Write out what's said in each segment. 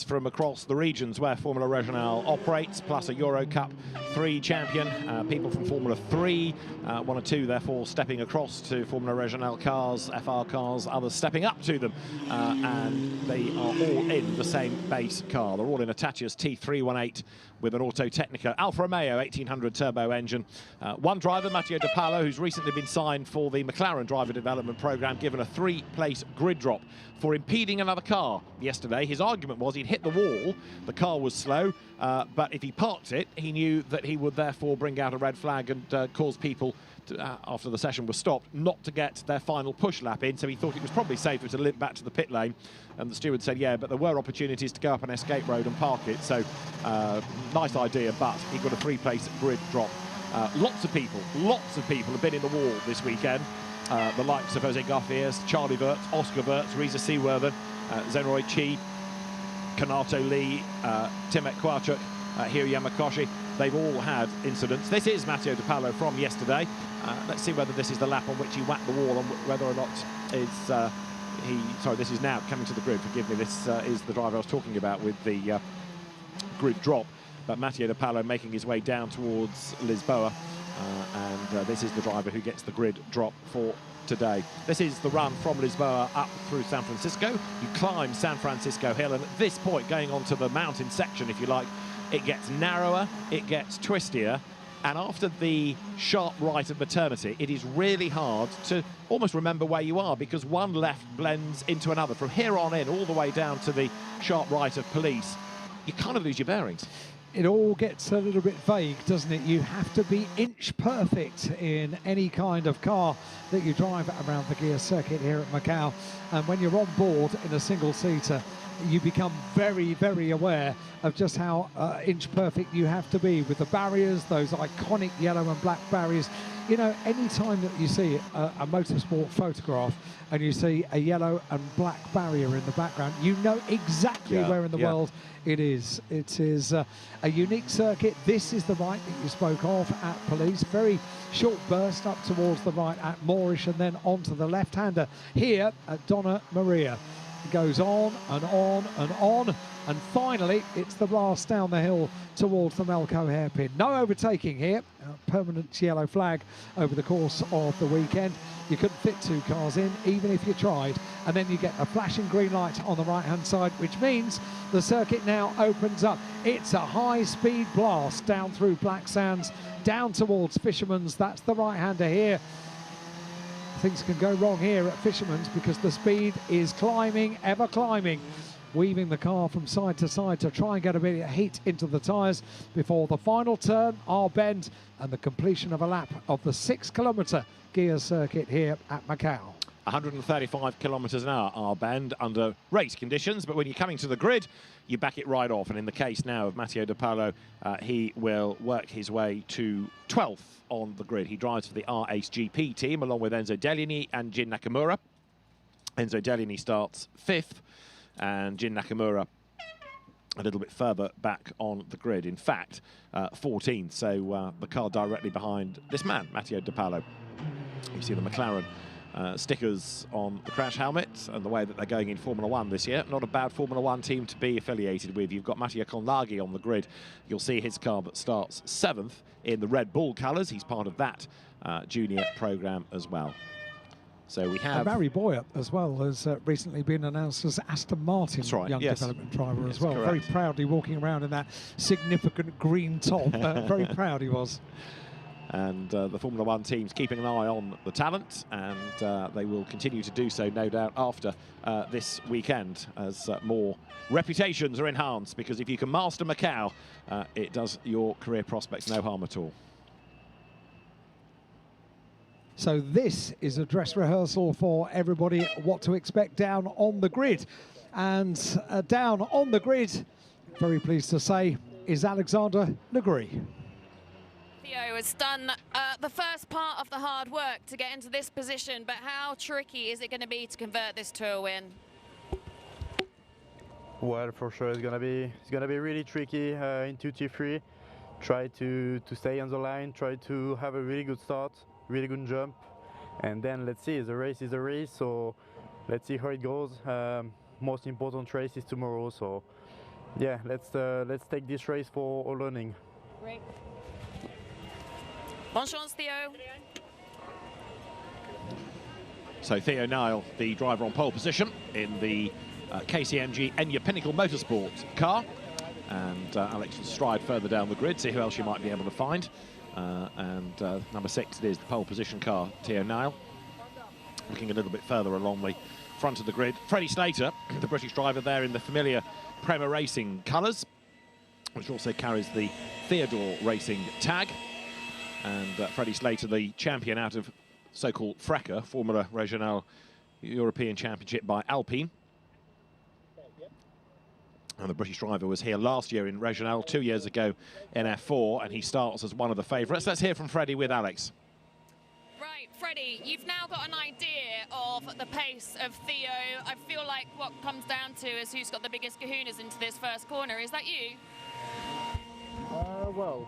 from across the regions where Formula Regional operates, plus a Euro Cup 3 champion, people from Formula 3, 1 or 2 therefore stepping across to Formula Regional cars, FR cars, others stepping up to them, and they are all in the same base car. They're all in a Tatius T318 with an Auto Technica Alfa Romeo 1800 turbo engine. One driver, Matteo De Paolo, who's recently been signed for the McLaren driver development program, given a 3-place grid drop for impeding another car yesterday. His argument was he'd hit the wall, the car was slow, but if he parked it, he knew that he would therefore bring out a red flag and cause people, after the session was stopped, not to get their final push lap in, so he thought it was probably safer to limp back to the pit lane. And the steward said, yeah, but there were opportunities to go up an escape road and park it, so nice idea, but he got a 3-place grid drop. Lots of people have been in the wall this weekend. The likes of Jose Garfias, Charlie Wirtz, Oscar Wirtz, Risa Seaworthen, Zenroy Chi, Kanato Lee, Timet Kwarchuk, Hiro Yamakoshi. They've all had incidents. This is Matteo De Paolo from yesterday. Let's see whether this is the lap on which he whacked the wall and whether or not is sorry, this is now coming to the grid. Forgive me, this is the driver I was talking about with the grid drop. But Matteo De Paolo making his way down towards Lisboa. And this is the driver who gets the grid drop for today. This is the run from Lisboa up through San Francisco. You climb San Francisco Hill, and at this point, going on to the mountain section, if you like, it gets narrower, it gets twistier, and after the sharp right of maternity, it is really hard to almost remember where you are, because one left blends into another. From here on in, all the way down to the sharp right of police, you kind of lose your bearings. It all gets a little bit vague, doesn't it? You have to be inch perfect in any kind of car that you drive around the gear circuit here at Macau. And when you're on board in a single-seater, you become very, very aware of just how inch perfect you have to be with the barriers, those iconic yellow and black barriers. You know, any time that you see a motorsport photograph and you see a yellow and black barrier in the background, you know exactly where in the world it is. It is a unique circuit. This is the right that you spoke of at Police. Very short burst up towards the right at Moorish and then onto the left-hander here at Donna Maria. It goes on and on and on, and finally it's the blast down the hill towards the Melco hairpin. No overtaking here, a permanent yellow flag over the course of the weekend. You couldn't fit 2 cars in, even if you tried. And then you get a flashing green light on the right-hand side, which means the circuit now opens up. It's a high-speed blast down through Black Sands, down towards Fisherman's. That's the right-hander here. Things can go wrong here at Fisherman's because the speed is climbing, ever climbing, weaving the car from side to side to try and get a bit of heat into the tyres before the final turn, our bend, and the completion of a lap of the 6-kilometre gear circuit here at Macau. 135 kilometres an hour, our bend, under race conditions, but when you're coming to the grid, you back it right off. And in the case now of Matteo De Paolo, he will work his way to 12th on the grid. He drives for the R-Ace GP team, along with Enzo Deligny and Jin Nakamura. Enzo Deligny starts 5th, and Jin Nakamura a little bit further back on the grid. In fact, 14th, so the car directly behind this man, Matteo De Paolo. You see the McLaren stickers on the crash helmets and the way that they're going in Formula 1 this year. Not a bad Formula 1 team to be affiliated with. You've got Mattia Conlaghi on the grid. You'll see his car that starts 7th in the Red Bull colours. He's part of that junior programme as well. So we have... Barry Boyer as well has recently been announced as Aston Martin young development driver as well. Correct. Very proudly walking around in that significant green top. Very proud he was. And the Formula 1 team's keeping an eye on the talent, and they will continue to do so, no doubt, after this weekend, as more reputations are enhanced, because if you can master Macau, it does your career prospects no harm at all. So this is a dress rehearsal for everybody, what to expect down on the grid. And down on the grid, very pleased to say, is Alexander Negri. Theo has done the first part of the hard work to get into this position, but how tricky is it going to be to convert this to a win? Well, for sure it's gonna be really tricky into T3. Try to stay on the line, try to have a really good start, really good jump, and then let's see. The race is a race, so let's see how it goes. Most important race is tomorrow, so yeah, let's take this race for a learning. Great. Bon chance, Theo. So Theo Nile, the driver on pole position in the KCMG Enya Pinnacle Motorsport car. And Alex will stride further down the grid, see who else you might be able to find. Number 6, it is the pole position car, Theo Nile. Looking a little bit further along the front of the grid. Freddie Slater, the British driver there in the familiar Prema Racing colours, which also carries the Theodore Racing tag. And Freddie Slater, the champion out of so-called FRECA, Formula Regionale European Championship by Alpine. And the British driver was here last year in Regional, 2 years ago in F4, and he starts as one of the favourites. Let's hear from Freddie with Alex. Right, Freddie, you've now got an idea of the pace of Theo. I feel like what comes down to is who's got the biggest kahunas into this first corner. Is that you? Well,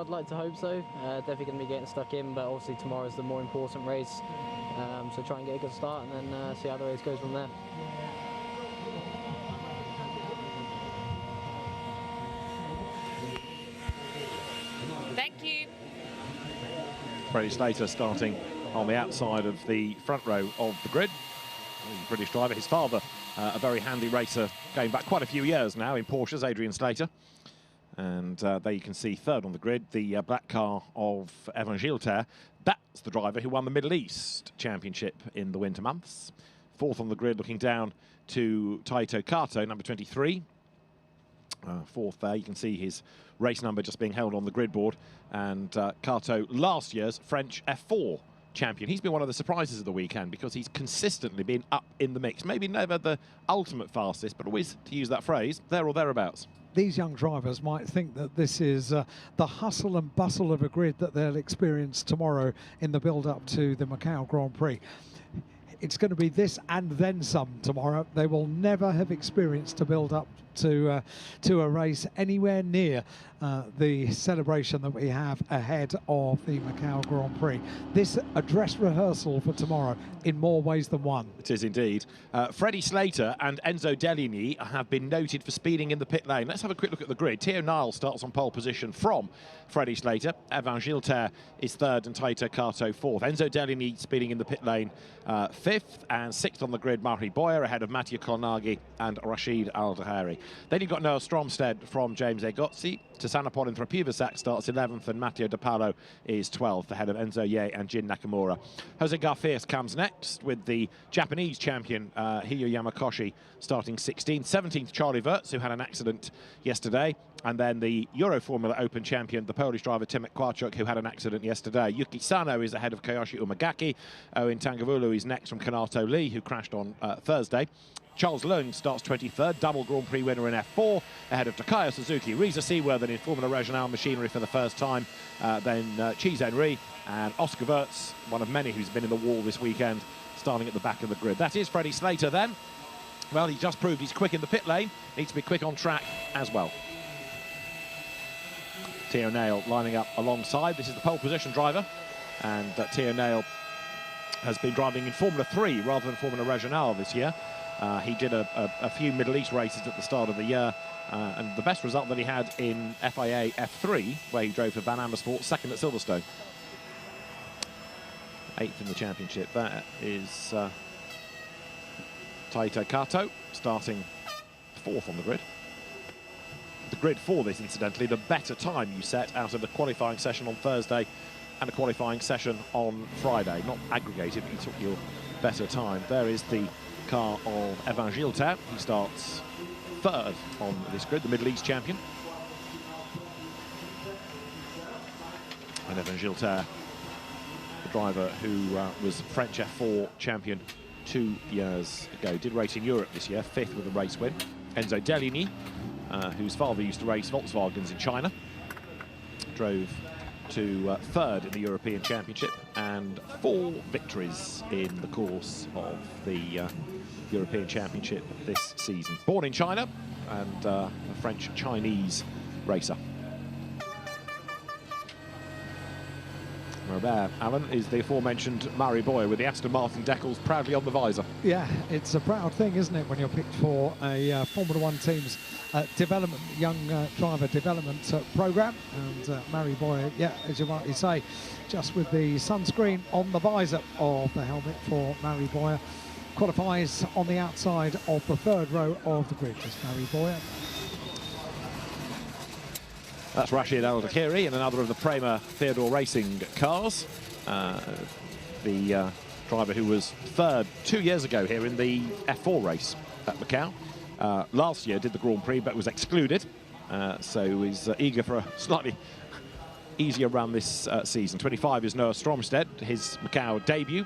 I'd like to hope so. Definitely going to be getting stuck in, but obviously tomorrow's the more important race. So try and get a good start and then see how the race goes from there. Thank you. Freddie Slater starting on the outside of the front row of the grid. He's a British driver. His father, a very handy racer, going back quite a few years now in Porsches, Adrian Slater. And there you can see third on the grid, the black car of Evan Gilter. That's the driver who won the Middle East Championship in the winter months. Fourth on the grid, looking down to Taito Kato, number 23. Fourth there, you can see his race number just being held on the grid board. And Kato, last year's French F4 champion. He's been one of the surprises of the weekend because he's consistently been up in the mix. Maybe never the ultimate fastest, but always, to use that phrase, there or thereabouts. These young drivers might think that this is the hustle and bustle of a grid that they'll experience tomorrow in the build-up to the Macau Grand Prix. It's going to be this and then some tomorrow. They will never have experienced a build-up to a race anywhere near the celebration that we have ahead of the Macau Grand Prix. This a dress rehearsal for tomorrow in more ways than one. It is indeed. Freddie Slater and Enzo Deligny have been noted for speeding in the pit lane. Let's have a quick look at the grid. Theo Nile starts on pole position from Freddie Slater. Evan Gilter is third and Taito Kato fourth. Enzo Deligny speeding in the pit lane fifth, and sixth on the grid, Marie Boyer ahead of Mattia Colnaghi and Rashid Al-Dahari. Then you've got Noah Stromstead from James Egozzi. Tasanapon in Thrapivasak starts 11th, and Matteo De Paolo is 12th, ahead of Enzo Ye and Jin Nakamura. Jose Garfias comes next, with the Japanese champion, Hiyo Yamakoshi, starting 16th. 17th, Charlie Wirtz, who had an accident yesterday. And then the Euro Formula Open champion, the Polish driver, Timek Kwarczuk, who had an accident yesterday. Yuki Sano is ahead of Koyoshi Umagaki. Owen Tangavulu is next from Kanato Lee, who crashed on Thursday. Charles Leung starts 23rd, double Grand Prix winner in F4, ahead of Takayo Suzuki. Risa Seaworthen in Formula Regional machinery for the first time. Then Chi Zhenri and Oscar Wirtz, one of many who's been in the wall this weekend, starting at the back of the grid. That is Freddie Slater then. Well, he just proved he's quick in the pit lane, needs to be quick on track as well. Theo Nale lining up alongside. This is the pole position driver, and Theo Nale has been driving in Formula 3 rather than Formula Regional this year. He did a few Middle East races at the start of the year, and the best result that he had in FIA F3, where he drove for Van Amersfoort, second at Silverstone. 8th in the championship. That is Taito Kato, starting 4th on the grid. The grid for this, incidentally, the better time you set out of the qualifying session on Thursday and a qualifying session on Friday. Not aggregated, but you took your better time. There is the car of Evan Gilter. He starts 3rd on this grid, the Middle East champion. And Evan Gilter, the driver who was French F4 champion 2 years ago, did race in Europe this year, 5th with a race win. Enzo Deligny, whose father used to race Volkswagens in China, drove to 3rd in the European Championship and 4 victories in the course of the European Championship this season. Born in China and a French-Chinese racer. We're there, Alan, is the aforementioned Murray Boyer with the Aston Martin decals proudly on the visor. Yeah, it's a proud thing, isn't it, when you're picked for a Formula One team's development, young driver development programme. And Murray Boyer, yeah, as you rightly say, just with the sunscreen on the visor of the helmet for Murray Boyer, qualifies on the outside of the third row of the grid. Just Murray Boyer. That's Rashid Al-Dakhiri in another of the Prema Theodore Racing cars. The driver who was third 2 years ago here in the F4 race at Macau. Last year did the Grand Prix but was excluded. So he's eager for a slightly easier run this season. 25 is Noah Stromstead, his Macau debut,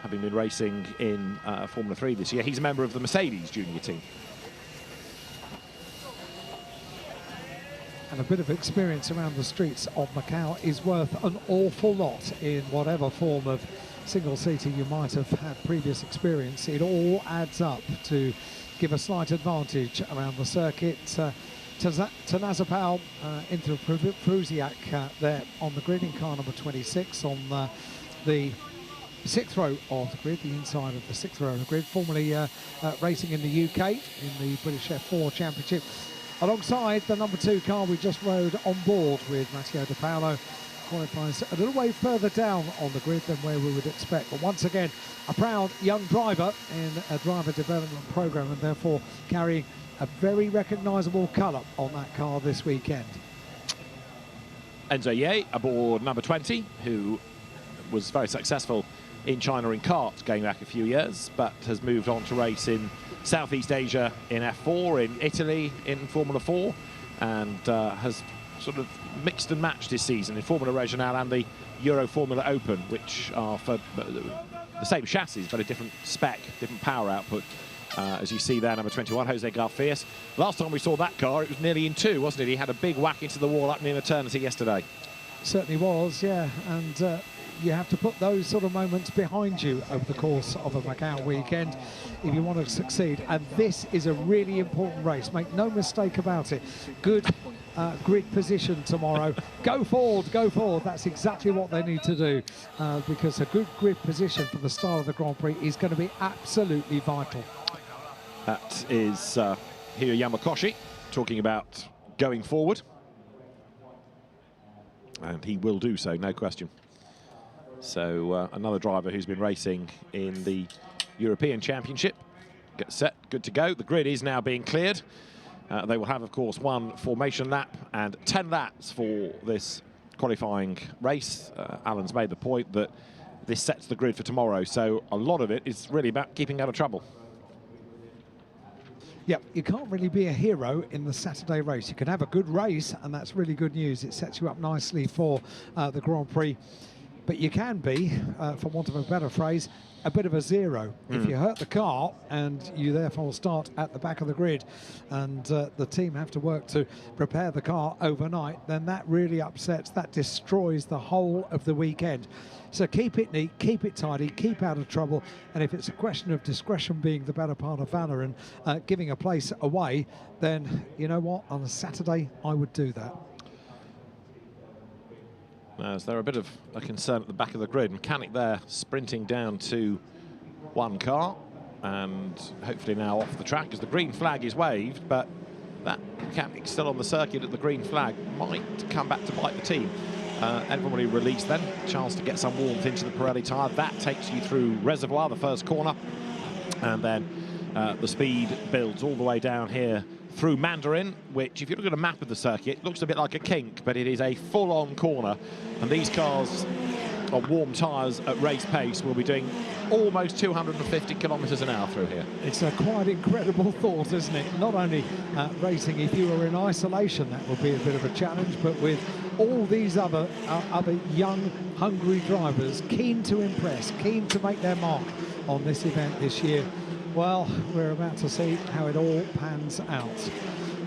having been racing in Formula 3 this year. He's a member of the Mercedes junior team. And a bit of experience around the streets of Macau is worth an awful lot in whatever form of single-seater you might have had previous experience. It all adds up to give a slight advantage around the circuit. Tanazapal into Prusiak there on the grid in car number 26 on the sixth row of the grid, the inside of the sixth row of the grid, formerly racing in the UK in the British F4 Championship. Alongside the number 2 car we just rode on board with Matteo De Paolo, qualifies a little way further down on the grid than where we would expect. But once again, a proud young driver in a driver development programme, and therefore carrying a very recognisable colour on that car this weekend. Enzo Ye aboard number 20, who was very successful in China in karts going back a few years, but has moved on to race in Southeast Asia in F4, in Italy in Formula 4, and has sort of mixed and matched this season in Formula Regionale and the Euro Formula Open, which are for the same chassis but a different spec, different power output. As you see there, number 21, Jose Garfias. Last time we saw that car, it was nearly in two, wasn't it? He had a big whack into the wall up near Maternity yesterday. Certainly was, yeah, and you have to put those sort of moments behind you over the course of a Macau weekend if you want to succeed. And this is a really important race. Make no mistake about it. Good grid position tomorrow. Go forward, go forward. That's exactly what they need to do because a good grid position for the start of the Grand Prix is going to be absolutely vital. That is Hiro Yamakoshi talking about going forward. And he will do so, no question. So another driver who's been racing in the European Championship. Gets set, good to go. The grid is now being cleared. They will have, of course, one formation lap and 10 laps for this qualifying race. Alan's made the point that this sets the grid for tomorrow. So a lot of it is really about keeping out of trouble. Yeah, you can't really be a hero in the Saturday race. You can have a good race, and that's really good news. It sets you up nicely for the Grand Prix. But you can be, for want of a better phrase, a bit of a zero. If you hurt the car and you therefore start at the back of the grid and the team have to work to prepare the car overnight, then that really upsets, that destroys the whole of the weekend. So keep it neat, keep it tidy, keep out of trouble. And if it's a question of discretion being the better part of valour and giving a place away, then you know what, on a Saturday, I would do that. Is there a bit of a concern at the back of the grid? Mechanic there sprinting down to one car and hopefully now off the track as the green flag is waved, but that mechanic still on the circuit at the green flag might come back to bite the team. Everybody released then, chance to get some warmth into the Pirelli tyre. That takes you through Reservoir, the first corner, and then the speed builds all the way down here through Mandarin, which, if you look at a map of the circuit, looks a bit like a kink, but it is a full-on corner. And these cars on warm tyres at race pace will be doing almost 250 kilometres an hour through here. It's a quite incredible thought, isn't it? Not only racing, if you were in isolation, that would be a bit of a challenge, but with all these other young, hungry drivers, keen to impress, keen to make their mark on this event this year, Well, we're about to see how it all pans out.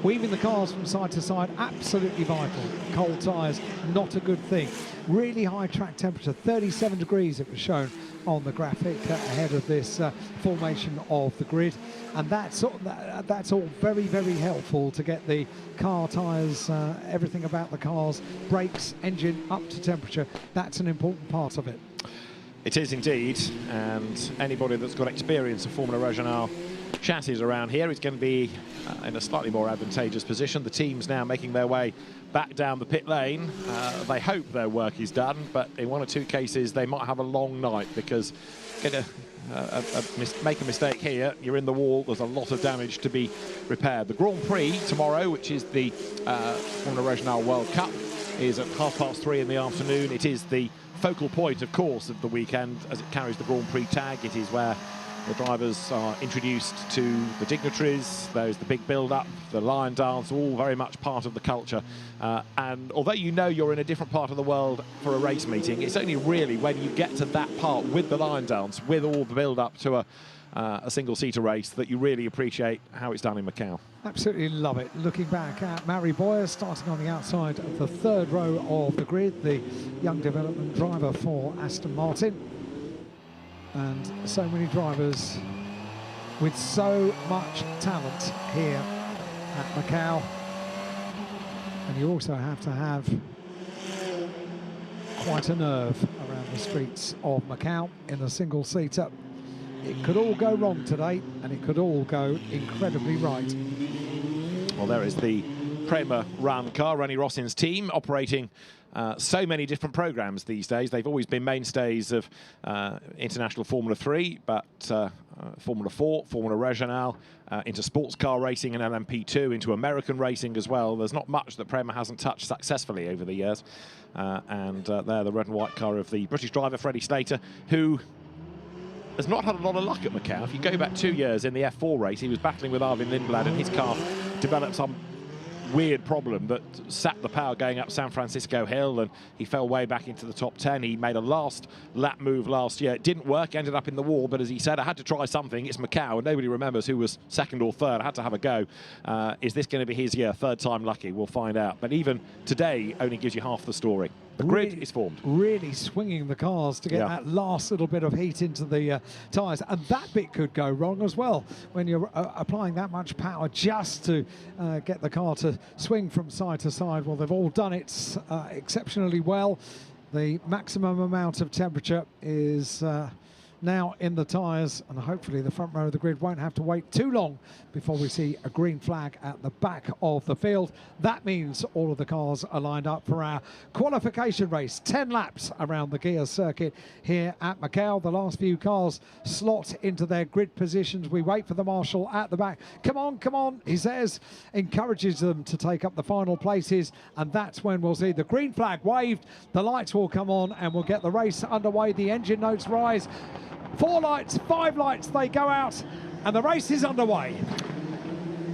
Weaving the cars from side to side, absolutely vital. Cold tyres, not a good thing. Really high track temperature, 37 degrees it was shown on the graphic ahead of this formation of the grid. And that's all very, very helpful to get the car tyres, everything about the cars, brakes, engine up to temperature. That's an important part of it. It is indeed, and anybody that's got experience of Formula Regional chassis around here is going to be in a slightly more advantageous position. The team's now making their way back down the pit lane. They hope their work is done, but in one or two cases they might have a long night, because make a mistake here, you're in the wall, there's a lot of damage to be repaired. The Grand Prix tomorrow, which is the Formula Regional World Cup, is at 3:30 in the afternoon. It is the focal point, of course, of the weekend, as it carries the Grand Prix tag. It is where the drivers are introduced to the dignitaries. There's the big build-up, the lion dance, all very much part of the culture. And although you know you're in a different part of the world for a race meeting, it's only really when you get to that part with the lion dance, with all the build-up to a single-seater race, that you really appreciate how it's done in Macau. Absolutely love it. Looking back at Mary Boyer, starting on the outside of the third row of the grid, the young development driver for Aston Martin. And so many drivers with so much talent here at Macau. And you also have to have quite a nerve around the streets of Macau in a single-seater. It could all go wrong today, and it could all go incredibly right. Well, there is the Prema Run car, Ronnie Rossin's team, operating so many different programs these days. They've always been mainstays of international Formula 3, but Formula 4, Formula Regional, into sports car racing and LMP2, into American racing as well. There's not much that Prema hasn't touched successfully over the years. And they're the red and white car of the British driver, Freddie Slater, who has not had a lot of luck at Macau. If you go back 2 years in the F4 race, he was battling with Arvin Lindblad, and his car developed some weird problem that sapped the power going up San Francisco Hill, and he fell way back into the top 10. He made a last lap move last year. It didn't work, ended up in the wall, but as he said, I had to try something. It's Macau, and nobody remembers who was second or third. I had to have a go. Is this going to be his year? Third time lucky? We'll find out. But even today only gives you half the story. The grid is formed. Really swinging the cars to get that last little bit of heat into the tyres. And that bit could go wrong as well when you're applying that much power just to get the car to swing from side to side. Well, they've all done it exceptionally well. The maximum amount of temperature is now in the tyres, and hopefully the front row of the grid won't have to wait too long before we see a green flag at the back of the field. That means all of the cars are lined up for our qualification race. 10 laps around the gear circuit here at Macau. The last few cars slot into their grid positions. We wait for the marshal at the back. Come on, he says, encourages them to take up the final places, and that's when we'll see the green flag waved. The lights will come on and we'll get the race underway. The engine notes rise. 4 lights, 5 lights, they go out, and the race is underway.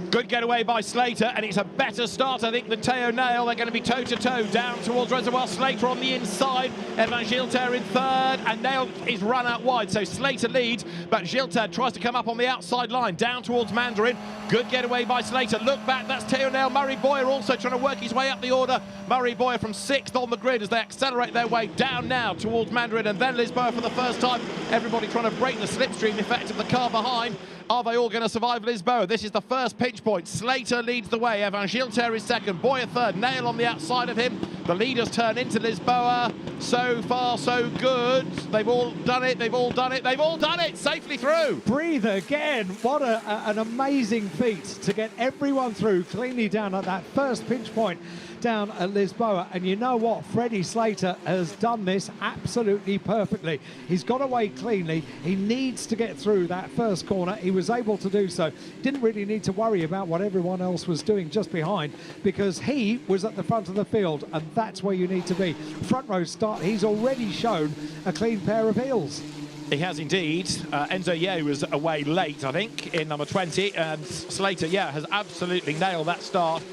Good getaway by Slater, and it's a better start, I think, than Teo Nail. They're going to be toe-to-toe down towards Reservoir. Slater on the inside, Evan Gilter in third, and Nail is run out wide, so Slater leads, but Gilter tries to come up on the outside line, down towards Mandarin. Good getaway by Slater. Look back, that's Teo Nail. Murray Boyer also trying to work his way up the order. Murray Boyer from 6th on the grid as they accelerate their way down now towards Mandarin, and then Lisboa for the first time. Everybody trying to break the slipstream effect of the car behind. Are they all going to survive Lisboa? This is the first pinch point. Slater leads the way. Evan Gilter is second. Boyer third. Nail on the outside of him. The leaders turn into Lisboa. So far, so good. They've all done it. They've all done it. They've all done it. Safely through. Breathe again. What an amazing feat to get everyone through cleanly down at that first pinch point down at Lisboa. And you know what? Freddie Slater has done this absolutely perfectly. He's got away cleanly. He needs to get through that first corner. He was able to do so. Didn't really need to worry about what everyone else was doing just behind, because he was at the front of the field, and that's where you need to be. Front row start. He's already shown a clean pair of heels. He has indeed. Enzo Ye was away late, I think, in number 20, and Slater, yeah, has absolutely nailed that start.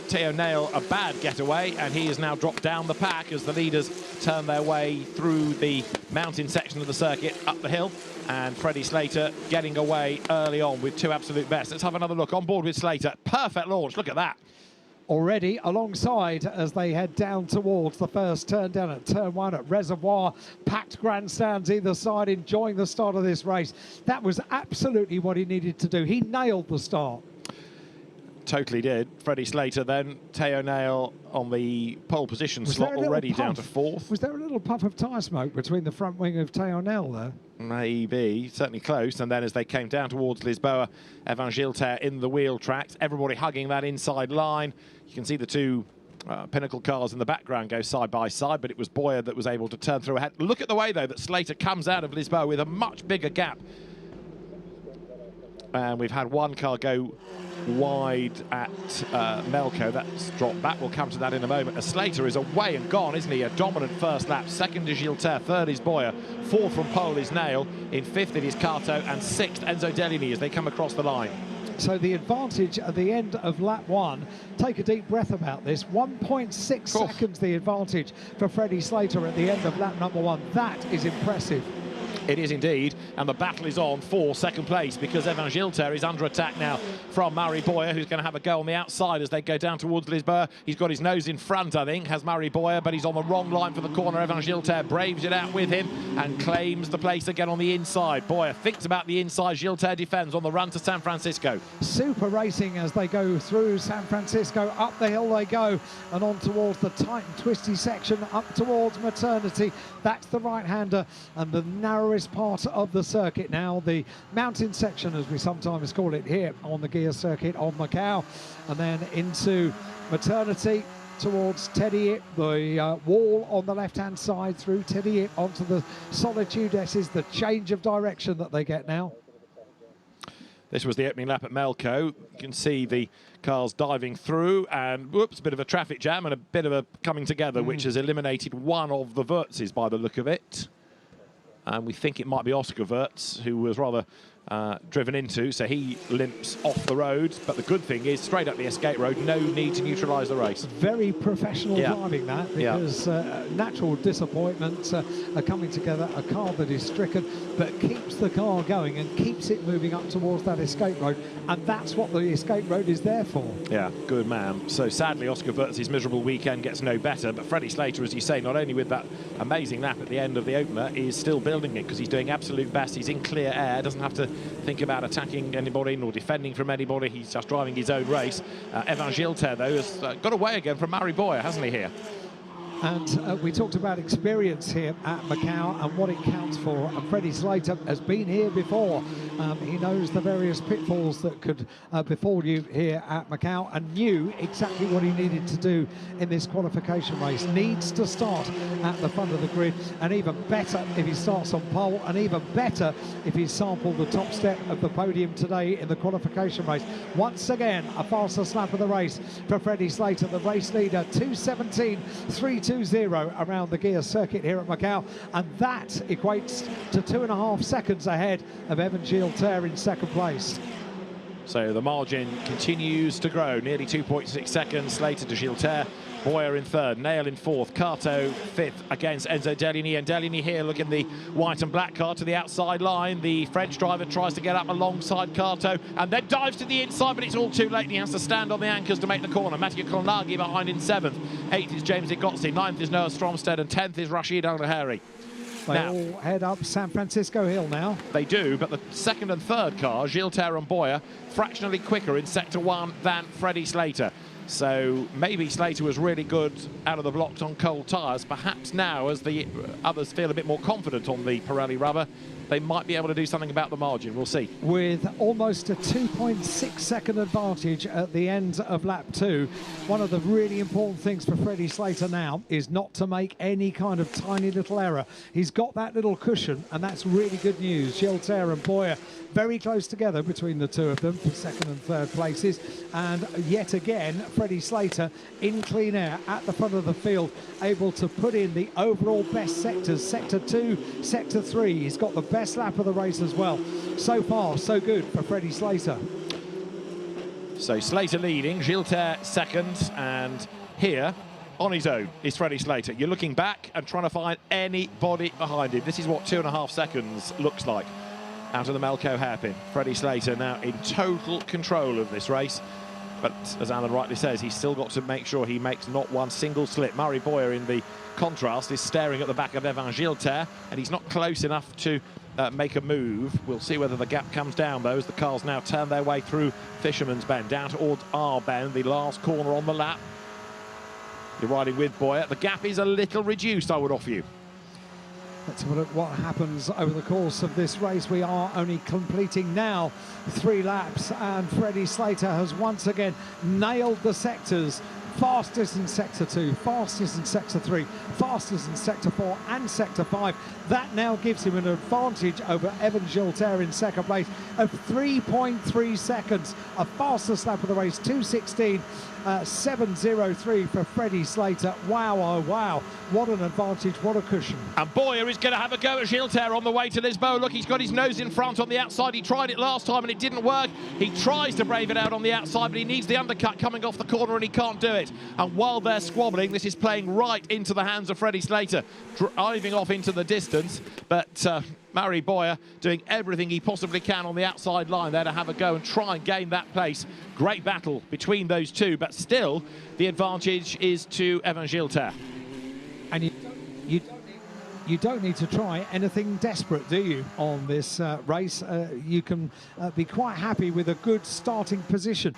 Theo Nail, a bad getaway, and he has now dropped down the pack as the leaders turn their way through the mountain section of the circuit up the hill, and Freddie Slater getting away early on with 2 absolute best. Let's have another look on board with Slater. Perfect launch, look at that. Already alongside as they head down towards the first turn down at turn 1 at Reservoir. Packed grandstands either side, enjoying the start of this race. That was absolutely what he needed to do. He nailed the start. Totally did. Freddie Slater then, Theo Nail on the pole position slot, already down to 4th. Was there a little puff of tyre smoke between the front wing of Theo Nail there? Maybe, certainly close. And then as they came down towards Lisboa, Evan Gilter in the wheel tracks, everybody hugging that inside line. You can see the 2 Pinnacle cars in the background go side by side, but it was Boyer that was able to turn through ahead. Look at the way, though, that Slater comes out of Lisboa with a much bigger gap. And we've had one car go wide at Melco. That's dropped back. We'll come to that in a moment. As Slater is away and gone, isn't he? A dominant first lap. 2nd is Gilter, 3rd is Boyer, 4th from pole is Nail, in 5th it is Carto, and 6th Enzo Deligny as they come across the line. So the advantage at the end of lap 1, take a deep breath about this, 1.6 seconds the advantage for Freddie Slater at the end of lap number 1. That is impressive. It is indeed, and the battle is on for 2nd place because Evan Gilter is under attack now from Murray Boyer, who's going to have a go on the outside as they go down towards Lisboa. He's got his nose in front, I think, has Murray Boyer, but he's on the wrong line for the corner. Evan Gilter braves it out with him and claims the place again on the inside. Boyer thinks about the inside, Gilter defends on the run to San Francisco. Super racing as they go through San Francisco, up the hill they go, and on towards the tight and twisty section, up towards Maternity. That's the right-hander and the narrowest part of the circuit now, the mountain section as we sometimes call it here on the gear circuit on Macau, and then into Maternity towards Teddy Ip, the wall on the left-hand side through Teddy Ip onto the Solitude S's, the change of direction that they get now. This was the opening lap at Melco. You can see the cars diving through and, whoops, a bit of a traffic jam and a bit of a coming together, which has eliminated one of the Wurtzes by the look of it. And we think it might be Oscar Wurtz, who was rather driven into, so he limps off the road. But the good thing is, straight up the escape road, no need to neutralise the race. Very professional driving that, because natural disappointments are coming together. A car that is stricken, but keeps the car going and keeps it moving up towards that escape road. And that's what the escape road is there for. Yeah, good man. So sadly, Oscar Wurtz's miserable weekend gets no better. But Freddie Slater, as you say, not only with that amazing lap at the end of the opener, is still building it because he's doing absolute best. He's in clear air, doesn't have to think about attacking anybody nor defending from anybody. He's just driving his own race. Evan Gilter, though, has got away again from Murray Boyer, hasn't he, here? And we talked about experience here at Macau and what it counts for. And Freddie Slater has been here before. He knows the various pitfalls that could befall you here at Macau and knew exactly what he needed to do in this qualification race. Needs to start at the front of the grid, and even better if he starts on pole, and even better if he sampled the top step of the podium today in the qualification race. Once again, a fastest lap of the race for Freddie Slater, the race leader, 2:17.320 around the gear circuit here at Macau, and that equates to 2.5 seconds ahead of Evan Gilter in second place. So the margin continues to grow, nearly 2.6 seconds. Slater to Gilter, Boyer in third, Nail in fourth, Carto fifth against Enzo Deligny. And Deligny here looking the white and black car to the outside line. The French driver tries to get up alongside Carto and then dives to the inside, but it's all too late and he has to stand on the anchors to make the corner. Mattia Conlaghi behind in seventh. 8th is James Igotzi, 9th is Noah Stromstead, and 10th is Rashid Al-Nahari. They all head up San Francisco Hill now. They do, but the second and third cars, Gilter and Boyer, fractionally quicker in Sector 1 than Freddie Slater. So maybe Slater was really good out of the blocks on cold tyres. Perhaps now, as the others feel a bit more confident on the Pirelli rubber, they might be able to do something about the margin. We'll see. With almost a 2.6 second advantage at the end of lap 2, one of the really important things for Freddie Slater now is not to make any kind of tiny little error. He's got that little cushion, and that's really good news. Gilter and Boyer very close together between the two of them for second and third places, and yet again Freddie Slater in clean air at the front of the field, able to put in the overall best sectors, sector 2, sector 3. He's got the best lap of the race as well. So far, so good for Freddie Slater. So Slater leading, Gilter second, and here on his own is Freddie Slater. You're looking back and trying to find anybody behind him. This is what 2.5 seconds looks like out of the Macau hairpin. Freddie Slater now in total control of this race. But as Alan rightly says, he's still got to make sure he makes not one single slip. Murray Boyer, in the contrast, is staring at the back of Evan Gilter, and he's not close enough to make a move. We'll see whether the gap comes down, though, as the cars now turn their way through Fisherman's Bend, down towards R Bend, the last corner on the lap. You're riding with Boyer. The gap is a little reduced, I would offer you. Let's have a look what happens over the course of this race. We are only completing now 3 laps, and Freddie Slater has once again nailed the sectors. Fastest in sector 2, fastest in sector 3, fastest in sector 4 and sector 5. That now gives him an advantage over Evan Gilter in second place of 3.3 seconds. A fastest lap of the race, 2:16. 7.03 for Freddie Slater. Wow, oh wow, what an advantage, what a cushion. And Boyer is going to have a go at Gilter on the way to Lisboa. Look, he's got his nose in front on the outside. He tried it last time and it didn't work. He tries to brave it out on the outside, but he needs the undercut coming off the corner and he can't do it. And while they're squabbling, this is playing right into the hands of Freddie Slater, driving off into the distance. But Murray Boyer doing everything he possibly can on the outside line there to have a go and try and gain that place. Great battle between those two, but still the advantage is to Evan Gilter. And you don't need to try anything desperate, do you, on this race? You can be quite happy with a good starting position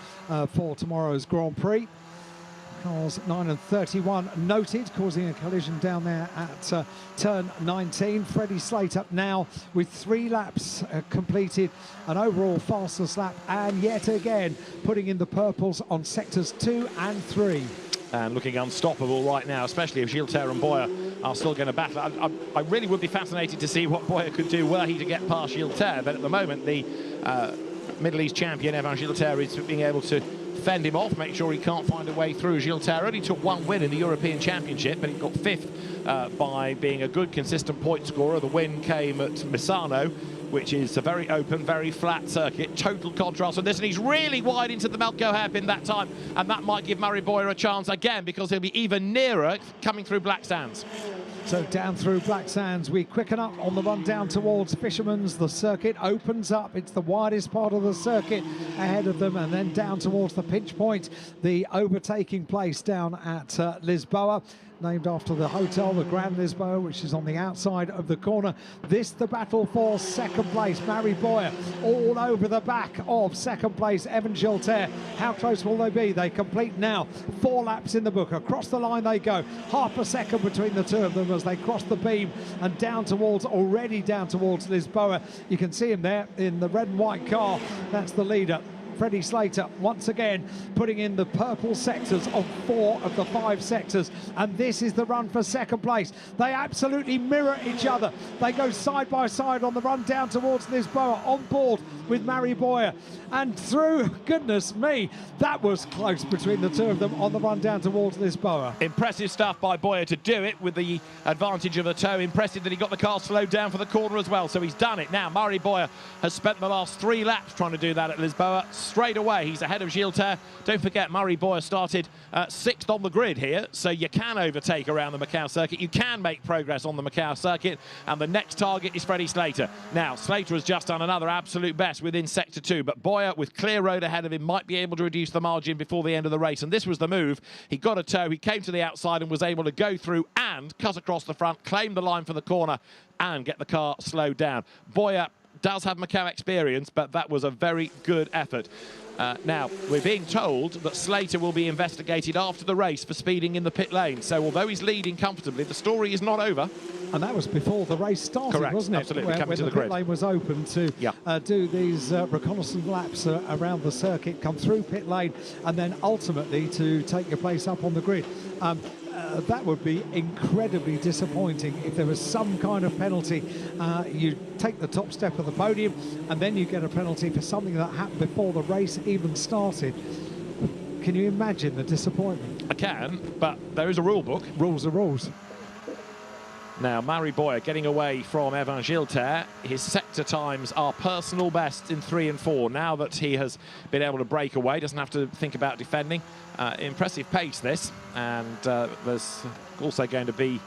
for tomorrow's Grand Prix. Cars 9 and 31 noted, causing a collision down there at turn 19. Freddie Slater now with 3 laps completed, an overall fastest lap, and yet again putting in the purples on sectors 2 and 3. And looking unstoppable right now, especially if Gilter and Boyer are still going to battle. I really would be fascinated to see what Boyer could do were he to get past Gilter, but at the moment the Middle East champion Evan Gilter is being able to fend him off, make sure he can't find a way through. Gilter only took 1 win in the European Championship, but he got 5th by being a good, consistent point scorer. The win came at Misano, which is a very open, very flat circuit. Total contrast on this, and he's really wide into the Macau hairpin that time, and that might give Murray Boyer a chance again, because he'll be even nearer coming through Black Sands. So down through Black Sands, we quicken up on the run down towards Fisherman's. The circuit opens up. It's the widest part of the circuit ahead of them, and then down towards the pinch point, the overtaking place down at Lisboa, named after the hotel, the Grand Lisboa, which is on the outside of the corner. This the battle for second place. Murray Boyer all over the back of second place Evan Gilter. How close will they be? They complete now 4 laps in the book. Across the line they go. Half a second between the two of them as they cross the beam and already down towards Lisboa. You can see him there in the red and white car. That's the leader. Freddie Slater once again putting in the purple sectors on 4 of the 5 sectors, and this is the run for second place. They absolutely mirror each other. They go side by side on the run down towards Lisboa, on board with Murray Boyer, and through, goodness me, that was close between the two of them on the run down towards Lisboa. Impressive stuff by Boyer to do it with the advantage of the toe. Impressive that he got the car slowed down for the corner as well, so he's done it. Now Murray Boyer has spent the last 3 laps trying to do that at Lisboa. Straight away he's ahead of Gilter. Don't forget, Murray Boyer started 6th on the grid here, so you can overtake around the Macau circuit. You can make progress on the Macau circuit, and the next target is Freddie Slater. Now Slater has just done another absolute best within sector 2, but Boyer, with clear road ahead of him, might be able to reduce the margin before the end of the race, and this was the move. He got a toe, he came to the outside and was able to go through and cut across the front, claim the line for the corner and get the car slowed down. Boyer does have Macau experience, but that was a very good effort. Now, we're being told that Slater will be investigated after the race for speeding in the pit lane. So although he's leading comfortably, the story is not over. And that was before the race started, Correct, wasn't it? absolutely, coming when to the the pit grid. lane was open to do these reconnaissance laps around the circuit, come through pit lane, and then ultimately to take your place up on the grid. That would be incredibly disappointing if there was some kind of penalty. You take the top step of the podium and then you get a penalty for something that happened before the race even started. Can you imagine the disappointment? I can, but there is a rule book. Rules are rules. Now, Mary Boyer getting away from Evan Gilter. His sector times are personal best in 3 and 4. Now that he has been able to break away, doesn't have to think about defending. Impressive pace, this. And there's also going to be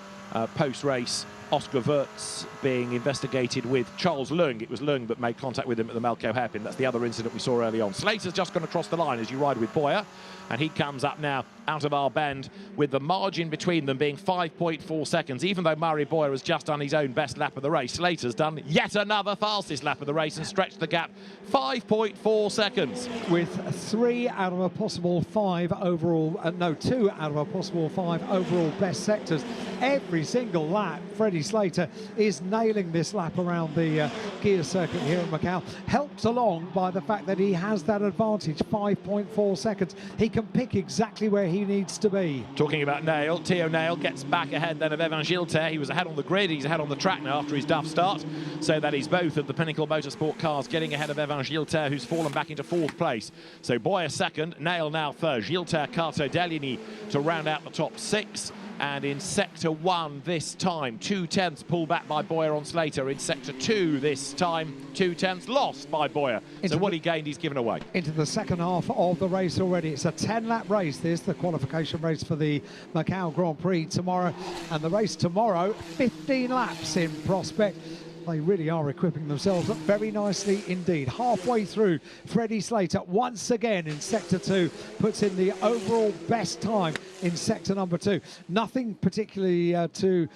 post-race Oscar Wirtz being investigated with Charles Leung. It was Leung that made contact with him at the Melco hairpin. That's the other incident we saw early on. Slater's just gone across the line as you ride with Boyer, and he comes up now out of our bend with the margin between them being 5.4 seconds. Even though Murray Boyer has just done his own best lap of the race, Slater's done yet another fastest lap of the race and stretched the gap 5.4 seconds. With 3 out of a possible 5 overall, 2 out of a possible 5 overall best sectors. Every single lap, Freddie Slater is nailing this lap around the gear circuit here at Macau, helped along by the fact that he has that advantage, 5.4 seconds. He can pick exactly where he needs to be. Talking about Nail, Theo Nail gets back ahead then of Evan Gilter. He was ahead on the grid, he's ahead on the track now after his duff start. So that is both of the Pinnacle Motorsport cars getting ahead of Evan Gilter, who's fallen back into 4th place. So Boyer second, Nail now third, Gilter, Carto, Deligny to round out the top 6. And in sector 1 this time, 2/10 pulled back by Boyer on Slater. In sector 2 this time, 2/10 lost by Boyer. So what he gained, he's given away. Into the second half of the race already. It's a 10-lap race, this, the qualification race for the Macau Grand Prix tomorrow. And the race tomorrow, 15 laps in prospect. They really are equipping themselves up very nicely indeed. Halfway through, Freddie Slater once again in sector 2 puts in the overall best time in sector number 2. Nothing particularly to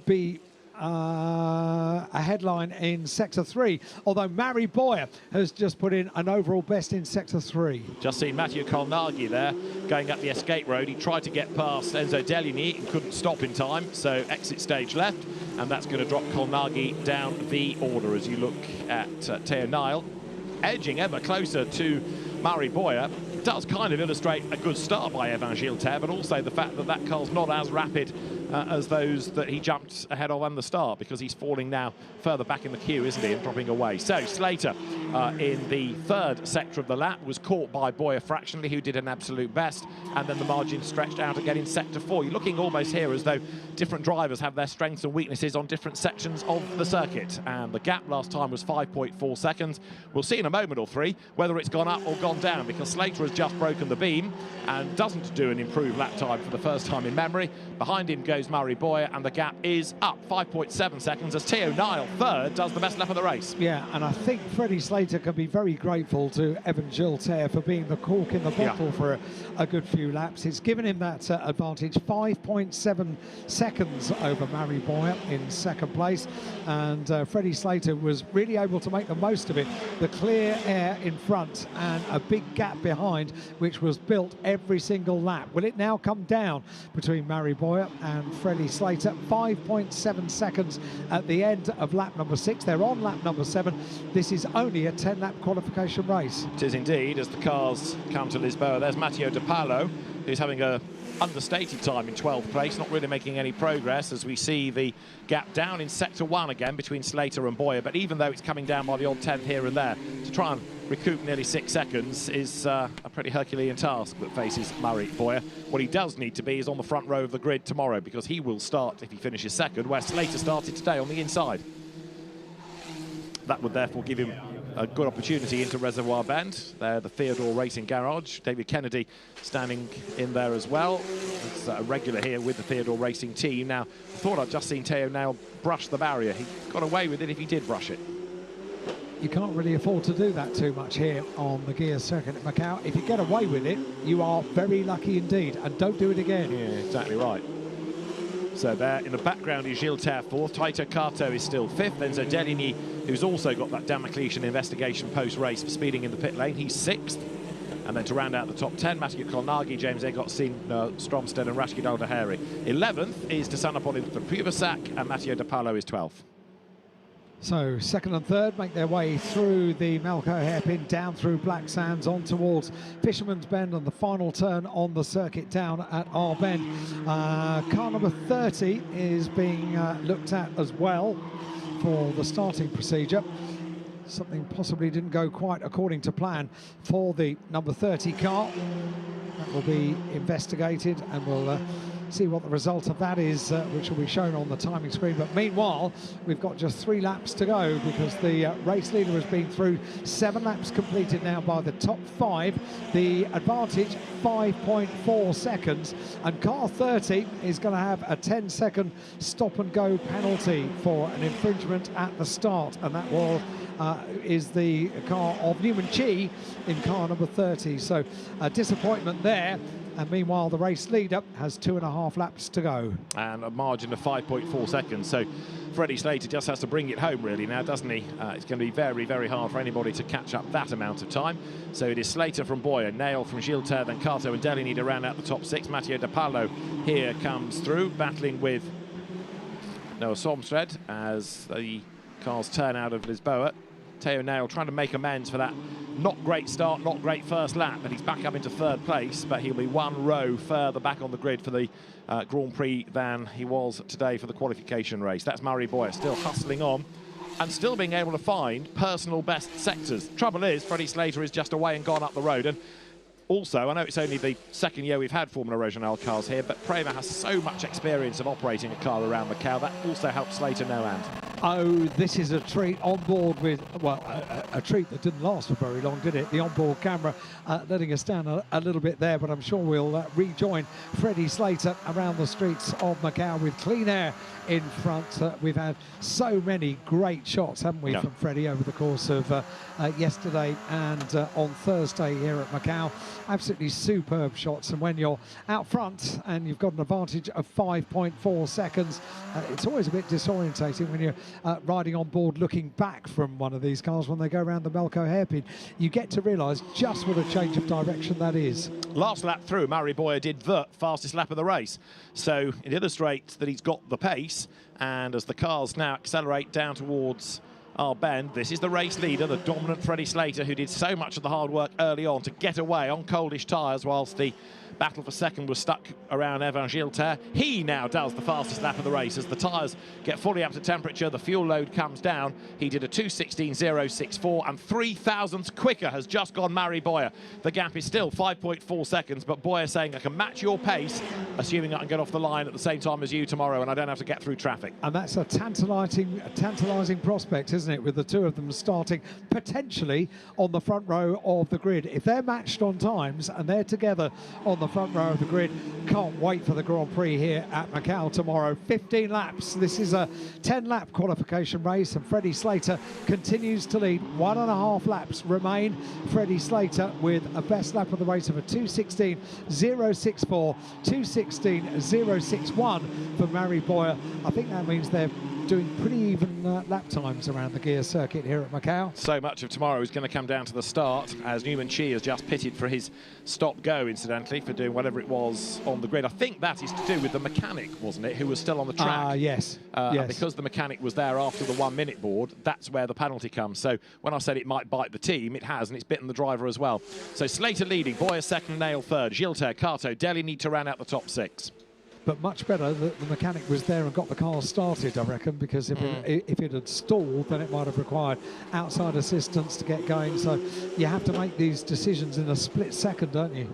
be a headline in sector 3, although Mary Boyer has just put in an overall best in sector 3. Just seen Mathieu Colnaghi there going up the escape road. He tried to get past Enzo Deligny and couldn't stop in time, so exit stage left, and that's going to drop Colnaghi down the order as you look at Theo Nile edging ever closer to Mary Boyer. It does kind of illustrate a good start by Evan Gilter, but also the fact that that car's not as rapid as those that he jumped ahead of on the start, because he's falling now further back in the queue, isn't he, and dropping away. So Slater in the 3rd sector of the lap was caught by Boyer fractionally, who did an absolute best, and then the margin stretched out again in sector 4. You're looking almost here as though different drivers have their strengths and weaknesses on different sections of the circuit, and the gap last time was 5.4 seconds. We'll see in a moment or 3 whether it's gone up or gone down, because Slater has just broken the beam and doesn't do an improved lap time for the first time in memory. Behind him goes Murray Boyer, and the gap is up 5.7 seconds as Theo Nile, 3rd, does the best lap of the race. Yeah, and I think Freddie Slater can be very grateful to Evan Gilter for being the cork in the bottle for a good few laps. It's given him that advantage, 5.7 seconds over Murray Boyer in 2nd place, and Freddie Slater was really able to make the most of it. The clear air in front and a big gap behind, which was built every single lap. Will it now come down between Murray Boyer and Freddie Slater? 5.7 seconds at the end of lap number 6. They're on lap number 7. This is only a 10-lap qualification race. It is indeed, as the cars come to Lisboa. There's Matteo De Palo, who's having a understated time in 12th place, not really making any progress, as we see the gap down in sector 1 again between Slater and Boyer. But even though it's coming down by the odd 10th here and there, to try and recoup nearly 6 seconds is a pretty Herculean task that faces Murray Boyer. What he does need to be is on the front row of the grid tomorrow, because he will start, if he finishes 2nd, where Slater started today on the inside. That would therefore give him a good opportunity into Reservoir Bend. There, the Theodore Racing Garage. David Kennedy standing in there as well. It's a regular here with the Theodore Racing team. Now, I thought I'd just seen Theo Nail brush the barrier. He got away with it if he did brush it. You can't really afford to do that too much here on the gear circuit at Macau. If you get away with it, you are very lucky indeed, and don't do it again. Yeah, exactly right. So there in the background is Gilter 4th, Taito Kato is still 5th, Enzo Deligny, who's also got that Damocletian investigation post-race for speeding in the pit lane, he's 6th. And then to round out the top 10, Matthew Kolnagi, James Egotsin, Stromsted and Rashid Al-Daheri. 11th is Tisanapoli Puvasak, and Matteo De Paolo is 12th. So second and third make their way through the Macau hairpin, down through Black Sands, on towards Fisherman's Bend, and the final turn on the circuit down at R Bend. Car number 30 is being looked at as well for the starting procedure. Something possibly didn't go quite according to plan for the number 30 car. That will be investigated, and we'll see what the result of that is, which will be shown on the timing screen. But meanwhile, we've got just 3 laps to go, because the race leader has been through 7 laps completed now by the top 5. The advantage 5.4 seconds, and car 30 is going to have a 10-second stop and go penalty for an infringement at the start, and that will is the car of Newman Chi in car number 30. So a disappointment there. And meanwhile, the race leader has 2.5 laps to go. And a margin of 5.4 seconds. So Freddie Slater just has to bring it home really now, doesn't he? It's going to be very, very hard for anybody to catch up that amount of time. So it is Slater from Boyer, Nail from Gilter, then Cato and Deli need to round out the top 6. Matteo De Paolo here comes through, battling with Noah Somstred as the cars turn out of Lisboa. Teo Nail trying to make amends for that not great start, not great first lap, but he's back up into 3rd place, but he'll be 1 row further back on the grid for the Grand Prix than he was today for the qualification race. That's Murray Boyer still hustling on and still being able to find personal best sectors. Trouble is, Freddie Slater is just away and gone up the road. And also, I know it's only the 2nd year we've had Formula Regional cars here, but Prema has so much experience of operating a car around Macau. That also helps Slater no end. Oh, this is a treat on board with, well, a treat that didn't last for very long, did it? The onboard camera letting us down a little bit there, but I'm sure we'll rejoin Freddie Slater around the streets of Macau with clean air in front. We've had so many great shots, haven't we, from Freddie over the course of yesterday and on Thursday here at Macau. Absolutely superb shots, and when you're out front and you've got an advantage of 5.4 seconds, it's always a bit disorientating when you're riding on board looking back from one of these cars when they go around the Macau hairpin. You get to realise just what a change of direction that is. Last lap through, Murray Boyer did the fastest lap of the race, so it illustrates that he's got the pace. And as the cars now accelerate down towards our bend, this is the race leader, the dominant Freddie Slater, who did so much of the hard work early on to get away on coldish tyres whilst the battle for second was stuck around Evan Gilter. He now does the fastest lap of the race as the tyres get fully up to temperature, the fuel load comes down. He did a 2:16.064 and 3,000ths quicker has just gone Murray Boyer. The gap is still 5.4 seconds, but Boyer saying, I can match your pace, assuming I can get off the line at the same time as you tomorrow and I don't have to get through traffic. And that's a tantalising prospect, isn't it, with the two of them starting potentially on the front row of the grid. If they're matched on times and they're together on the front row of the grid, can't wait for the Grand Prix here at Macau tomorrow. 15 laps. This is a 10-lap qualification race, and Freddie Slater continues to lead. 1.5 laps remain. Freddie Slater with a best lap of the race of a 2:16.064, 2:16.061 for Murray Boyer. I think that means they're doing pretty even lap times around the gear circuit here at Macau. So much of tomorrow is going to come down to the start, as Newman Chi has just pitted for his stop-go, incidentally, for doing whatever it was on the grid. I think that is to do with the mechanic, wasn't it, who was still on the track? Yes. And because the mechanic was there after the 1-minute board, that's where the penalty comes. So when I said it might bite the team, it has, and it's bitten the driver as well. So Slater leading, Boyer second, Nail third, Gilter, Cato, Deli need to round out the top 6. But much better that the mechanic was there and got the car started, I reckon, because if it had stalled, then it might have required outside assistance to get going. So you have to make these decisions in a split second, don't you?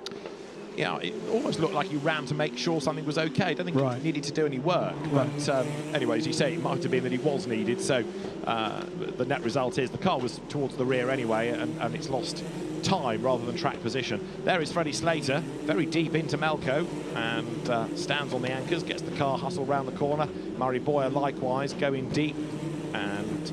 Yeah, it almost looked like he ran to make sure something was okay. I don't think he needed to do any work. But anyway, as you say, it might have been that he was needed. So the net result is the car was towards the rear anyway, and it's lost time rather than track position. There is Freddie Slater, very deep into Melco, and stands on the anchors, gets the car hustled round the corner. Murray Boyer likewise going deep, and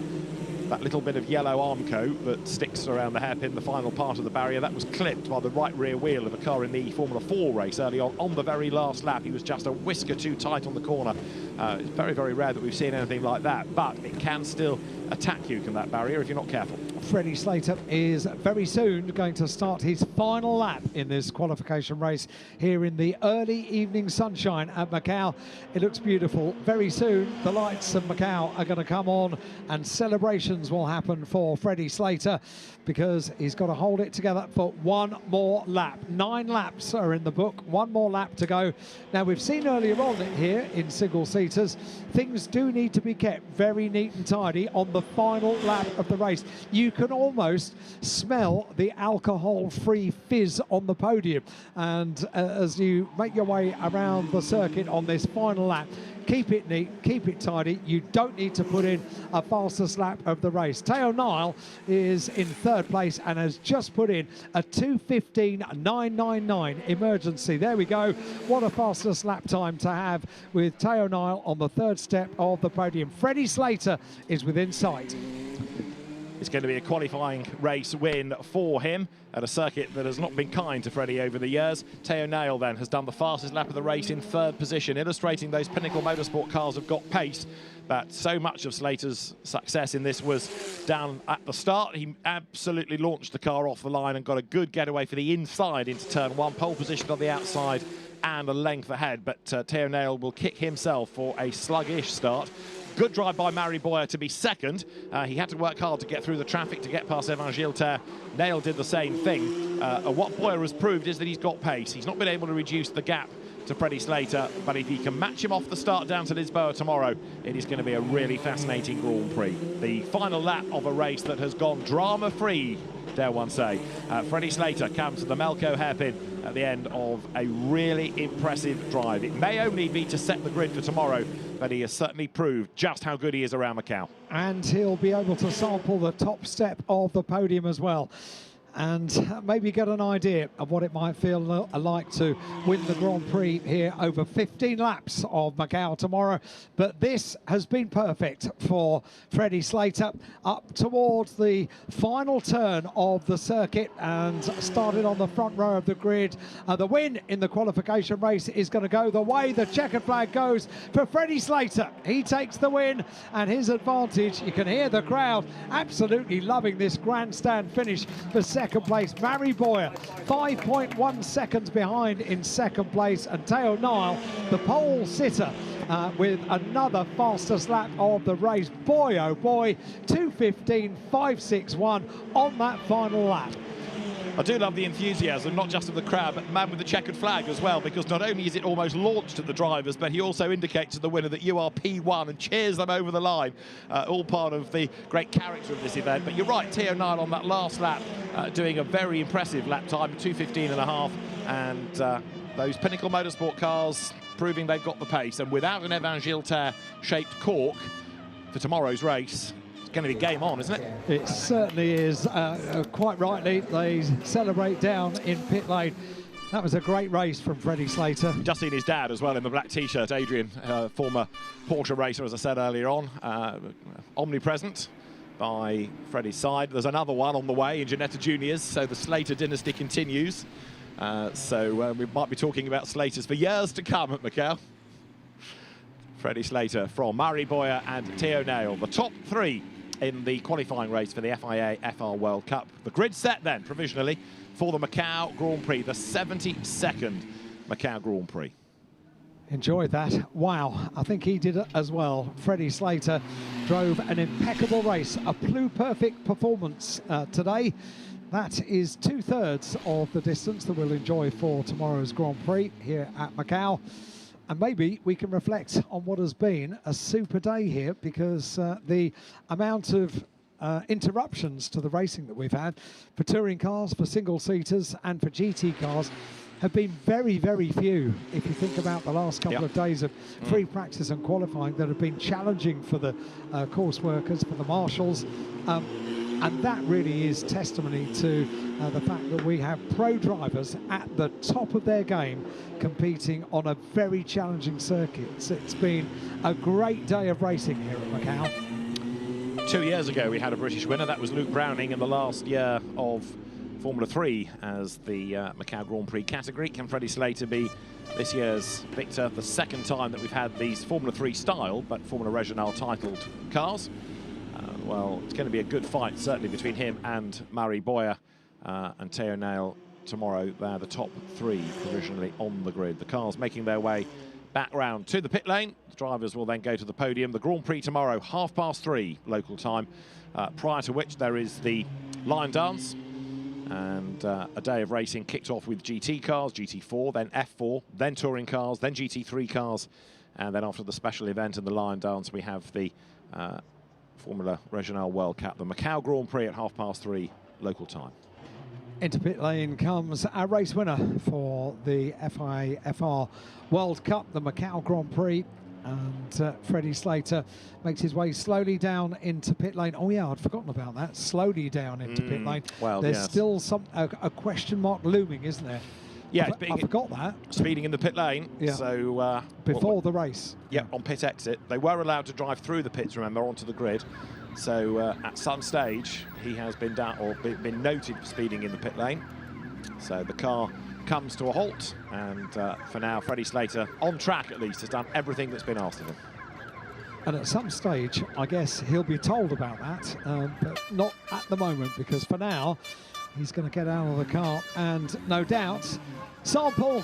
that little bit of yellow arm coat that sticks around the hairpin, the final part of the barrier, that was clipped by the right rear wheel of a car in the Formula 4 race early on the very last lap. He was just a whisker too tight on the corner. It's very, very rare that we've seen anything like that, but it can still attack you, can that barrier, if you're not careful. Freddie Slater is very soon going to start his final lap in this qualification race here in the early evening sunshine at Macau. It looks beautiful. Very soon the lights of Macau are going to come on and celebrations will happen for Freddie Slater, because he's got to hold it together for one more lap. 9 laps are in the book, one more lap to go. Now, we've seen earlier on here in single-seaters, things do need to be kept very neat and tidy on the final lap of the race. You can almost smell the alcohol-free fizz on the podium. And as you make your way around the circuit on this final lap, keep it neat, keep it tidy. You don't need to put in a fastest lap of the race. Teo Nile is in 3rd place and has just put in a 2:15.999 emergency. There we go. What a fastest lap time to have with Teo Nile on the 3rd step of the podium. Freddie Slater is within sight. It's going to be a qualifying race win for him at a circuit that has not been kind to Freddie over the years. Teo Nile then has done the fastest lap of the race in 3rd position, illustrating those Pinnacle Motorsport cars have got pace. But so much of Slater's success in this was down at the start. He absolutely launched the car off the line and got a good getaway for the inside into turn 1, pole position on the outside and a length ahead. But Teo Nile will kick himself for a sluggish start. Good drive by Mary Boyer to be 2nd. He had to work hard to get through the traffic to get past Evan Gilter. Nale did the same thing. What Boyer has proved is that he's got pace. He's not been able to reduce the gap to Freddie Slater, but if he can match him off the start down to Lisboa tomorrow, it is going to be a really fascinating Grand Prix. The final lap of a race that has gone drama-free, dare one say. Freddie Slater comes to the Melco hairpin at the end of a really impressive drive. It may only be to set the grid for tomorrow, but he has certainly proved just how good he is around Macau. And he'll be able to sample the top step of the podium as well, and maybe get an idea of what it might feel like to win the Grand Prix here over 15 laps of Macau tomorrow. But this has been perfect for Freddie Slater up towards the final turn of the circuit and started on the front row of the grid. The win in the qualification race is going to go the way the checkered flag goes for Freddie Slater. He takes the win and his advantage. You can hear the crowd absolutely loving this grandstand finish for 2nd place. Mary Boyer 5.1 seconds behind in 2nd place, and Teo Nile, the pole sitter, with another fastest lap of the race. Boy oh boy, 2:15.561 on that final lap. I do love the enthusiasm, not just of the crowd, but the man with the checkered flag as well, because not only is it almost launched at the drivers, but he also indicates to the winner that you are P1 and cheers them over the line. All part of the great character of this event. But you're right, Teo Nile on that last lap doing a very impressive lap time, 2:15.5, and those Pinnacle Motorsport cars proving they've got the pace. And without an Evan Gilter-shaped cork for tomorrow's race, going to be game on, isn't it? It certainly is. Quite rightly, they celebrate down in pit lane. That was a great race from Freddie Slater. Just seen his dad as well in the black T-shirt, Adrian, former Porsche racer, as I said earlier on, omnipresent by Freddie's side. There's another one on the way in Ginetta Juniors, so the Slater dynasty continues. So we might be talking about Slaters for years to come at Macau. Freddie Slater from Mary Boyer and Teo Nile, the top 3 in the qualifying race for the FIA FR World Cup. The grid set then, provisionally, for the Macau Grand Prix, the 72nd Macau Grand Prix. Enjoyed that. Wow, I think he did it as well. Freddie Slater drove an impeccable race, a pluperfect performance today. That is 2/3 of the distance that we'll enjoy for tomorrow's Grand Prix here at Macau. And maybe we can reflect on what has been a super day here, because the amount of interruptions to the racing that we've had for touring cars, for single-seaters and for GT cars have been very, very few. If you think about the last couple of days of free practice and qualifying that have been challenging for the course workers, for the marshals. And that really is testimony to the fact that we have pro drivers at the top of their game competing on a very challenging circuit. It's been a great day of racing here at Macau. 2 years ago we had a British winner. That was Luke Browning in the last year of Formula 3 as the Macau Grand Prix category. Can Freddie Slater be this year's victor? The 2nd time that we've had these Formula 3 style but Formula Regional titled cars. Well, it's going to be a good fight, certainly between him and Murray Boyer and Theo Nail tomorrow. They're the top 3 provisionally on the grid. The cars making their way back round to the pit lane. The drivers will then go to the podium. The Grand Prix tomorrow, 3:30 local time, prior to which there is the line dance. And a day of racing kicked off with GT cars, GT4, then F4, then touring cars, then GT3 cars. And then after the special event and the line dance, we have the Formula Regional World Cup, the Macau Grand Prix at 3:30 local time. Into pit lane comes our race winner for the FIA World Cup, the Macau Grand Prix. And Freddie Slater makes his way slowly down into pit lane. Oh yeah, I'd forgotten about that. Slowly down into pit lane. Well, there's yes. still a question mark looming, isn't there? Yeah, I forgot that. Speeding in the pit lane. Yeah. So before the race. Yeah, on pit exit. They were allowed to drive through the pits, remember, onto the grid. So at some stage, he has been down or been noted for speeding in the pit lane. So the car comes to a halt, and for now, Freddie Slater, on track at least, has done everything that's been asked of him. And at some stage, I guess he'll be told about that, but not at the moment, because for now, he's going to get out of the car and no doubt sample.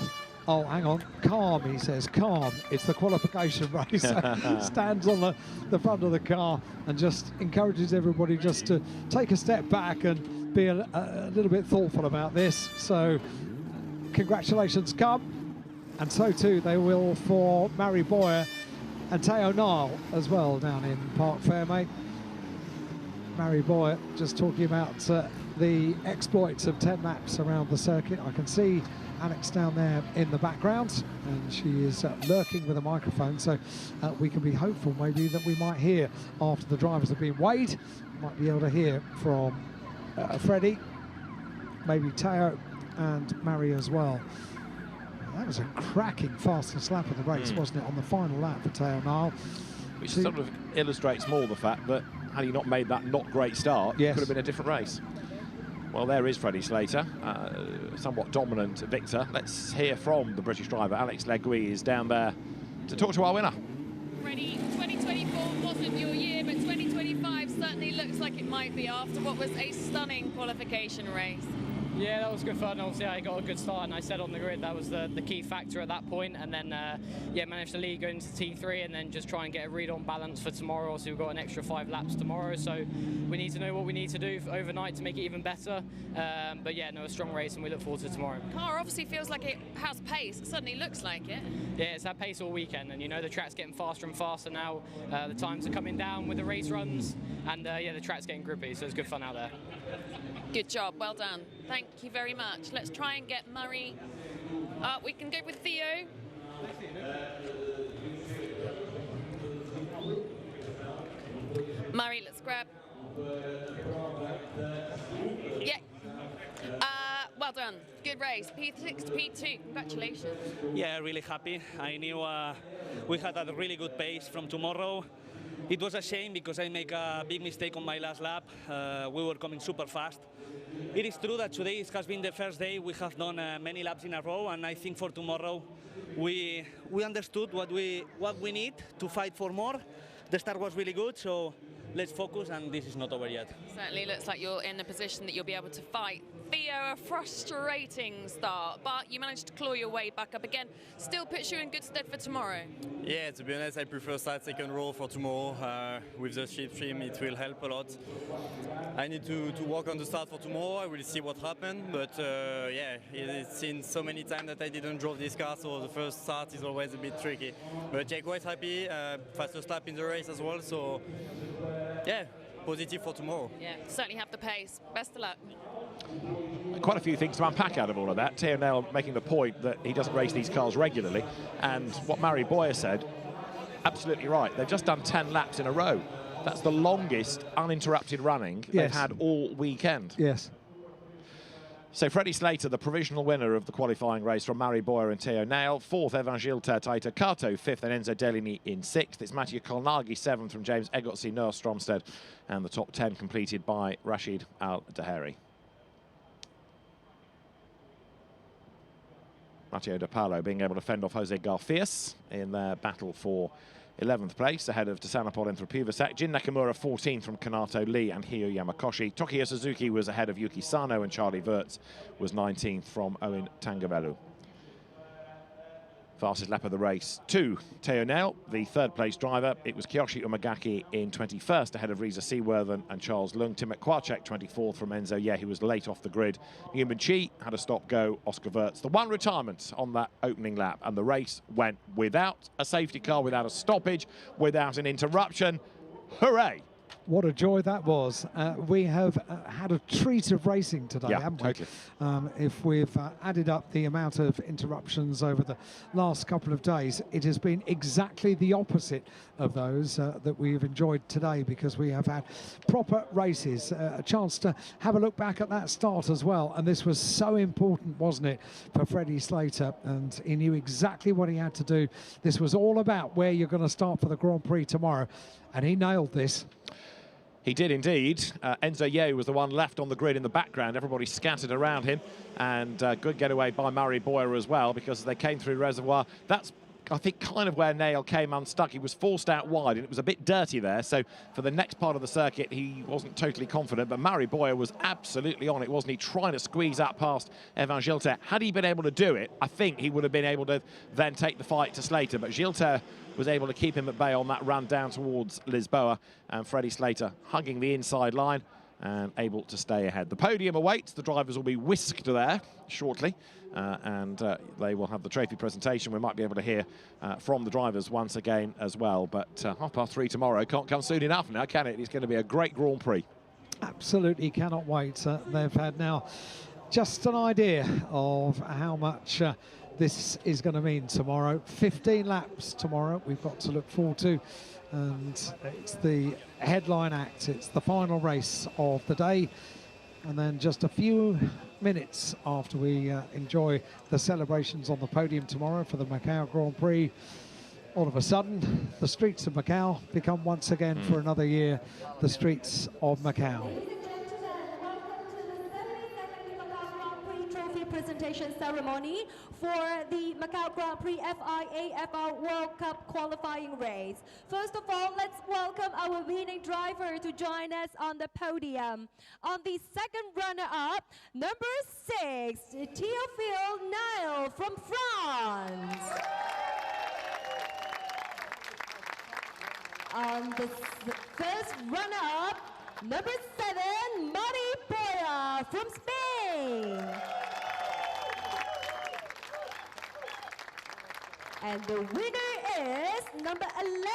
Oh, hang on, calm, he says, calm. It's the qualification race. Stands on the front of the car and just encourages everybody just to take a step back and be a little bit thoughtful about this. So congratulations, Cub. And so too they will for Murray Boyer and Theo Nail as well down in Parc Fermé. Murray Boyer just talking about the exploits of 10 laps around the circuit. I can see Alex down there in the background, and she is lurking with a microphone, so we can be hopeful maybe that we might hear after the drivers have been weighed, might be able to hear from Freddie, maybe Theo and Murray as well. That was a cracking fastest lap of the race, wasn't it, on the final lap for Theo Nail. Which sort of illustrates more the fact that had he not made that not great start, it could have been a different race. Well, there is Freddie Slater, somewhat dominant victor. Let's hear from the British driver. Alex Legui is down there to talk to our winner. Freddie, 2024 wasn't your year, but 2025 certainly looks like it might be after what was a stunning qualification race. Yeah, that was good fun. Obviously, I got a good start, and I said on the grid that was the key factor at that point. And then, yeah, managed to lead going into T3, and then just try and get a read on balance for tomorrow. So we've got an extra 5 laps tomorrow, so we need to know what we need to do overnight to make it even better. But yeah, no, a strong race, and we look forward to tomorrow. Car obviously feels like it has pace. It certainly looks like it. Yeah, it's had pace all weekend, and you know the track's getting faster and faster now. The times are coming down with the race runs, and yeah, the track's getting grippy, so it's good fun out there. Good job, well done. Thank you very much. Let's try and get Murray. We can go with Theo. Murray, let's grab. Yeah. Well done. Good race. P6 to P2. Congratulations. Yeah, really happy. I knew we had a really good pace from tomorrow. It was a shame because I made a big mistake on my last lap. We were coming super fast. It is true that today has been the first day we have done many laps in a row, and I think for tomorrow we understood what we need to fight for more. The start was really good, so let's focus, and this is not over yet. Certainly looks like you're in a position that you'll be able to fight. Theo, a frustrating start, but you managed to claw your way back up again. Still puts you in good stead for tomorrow. Yeah, to be honest, I prefer start second row for tomorrow. With the slipstream, it will help a lot. I need to work on the start for tomorrow. I will see what happens, but yeah, it's seen so many times that I didn't drive this car, so the first start is always a bit tricky. But yeah, quite happy. Fastest lap in the race as well, so yeah, positive for tomorrow. Yeah, certainly have the pace. Best of luck. Quite a few things to unpack out of all of that. Theo Nail making the point that he doesn't race these cars regularly, and what Murray Boyer said, absolutely right. They've just done 10 laps in a row. That's the longest uninterrupted running they've had all weekend. Yes. So Freddie Slater, the provisional winner of the qualifying race from Murray Boyer and Theo Nail. 4th, Evangile Tertaita Kato. 5th, and Enzo Deligny in 6th. It's Mathieu Kolnagi, 7th from James Egotzi, Noah Stromsted. And the top 10 completed by Rashid Al-Daheri. Matteo De Paolo being able to fend off Jose Garfias in their battle for 11th place, ahead of Tasanapol and Thrupivasak. Jin Nakamura 14th from Kanato Lee and Hio Yamakoshi. Tokiya Suzuki was ahead of Yuki Sano, and Charlie Wirtz was 19th from Owen Tangavelu. Fastest lap of the race to Teo Nail, the third-place driver. It was Kiyoshi Umagaki in 21st, ahead of Reza Seaworthen and Charles Lung. Timet Kwarczek 24th from Enzo Ye, who was late off the grid. Newman Chi had a stop-go. Oscar Wirtz, the one retirement on that opening lap, and the race went without a safety car, without a stoppage, without an interruption. Hooray! What a joy that was. We have had a treat of racing today, haven't we? Totally. If we've added up the amount of interruptions over the last couple of days, it has been exactly the opposite of those that we've enjoyed today, because we have had proper races, a chance to have a look back at that start as well. And this was so important, wasn't it, for Freddie Slater? And he knew exactly what he had to do. This was all about where you're going to start for the Grand Prix tomorrow. And he nailed this. He did indeed. Enzo Ye was the one left on the grid in the background. Everybody scattered around him, and good getaway by Murray Boyer as well, because they came through reservoir. That's, I think, kind of where Nail came unstuck. He was forced out wide, and it was a bit dirty there. So for the next part of the circuit, he wasn't totally confident. But Murray Boyer was absolutely on it, wasn't he? Trying to squeeze up past Evan Gilter. Had he been able to do it, I think he would have been able to then take the fight to Slater. But Gilter was able to keep him at bay on that run down towards Lisboa, and Freddie Slater hugging the inside line and able to stay ahead. The podium awaits. The drivers will be whisked there shortly, and they will have the trophy presentation. We might be able to hear from the drivers once again as well. But 3:30 tomorrow can't come soon enough now, can it? It's going to be a great Grand Prix. Absolutely cannot wait. They've had now just an idea of how much this is going to mean tomorrow. 15 laps tomorrow we've got to look forward to, and it's the headline act. It's the final race of the day, and then just a few minutes after we enjoy the celebrations on the podium tomorrow for the Macau Grand Prix, all of a sudden the streets of Macau become once again for another year the streets of Macau. Presentation ceremony for the Macau Grand Prix FIA FR World Cup qualifying race. First of all, let's welcome our winning driver to join us on the podium. On the second runner-up, number 6, Théophile Nail from France. On the first runner-up, number 7, Murray Boyer from Spain. And the winner is number 11,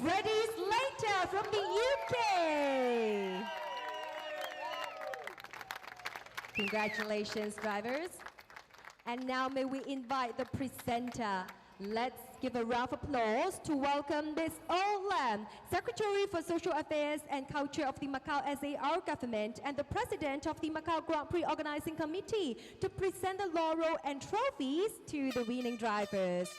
Freddie Slater from the UK. Congratulations, drivers. And now may we invite the presenter. Let's give a round of applause to welcome Ms. O Lam, Secretary for Social Affairs and Culture of the Macau SAR government and the President of the Macau Grand Prix Organizing Committee, to present the laurel and trophies to the winning drivers.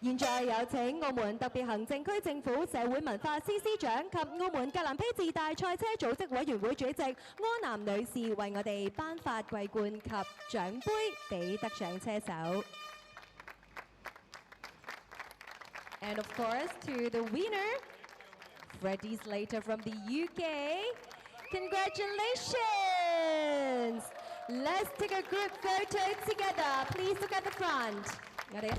現在有請澳門特別行政區政府社會文化司司長及澳門格蘭披治大賽車組織委員會主席柯南女士為我哋頒發桂冠及獎杯俾得獎車手。And of course, to the winner, Freddie Slater from the UK. Congratulations! Let's take a group photo together. Please look at the front. Got it?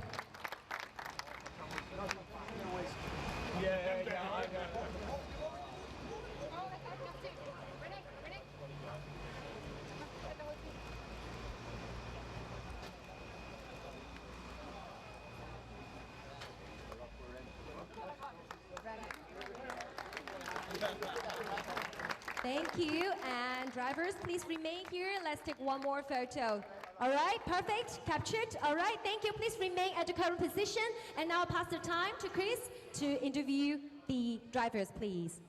Thank you, and drivers, please remain here. Let's take one more photo. All right, perfect, captured. All right, thank you. Please remain at the current position. And now I'll pass the time to Chris to interview the drivers, please.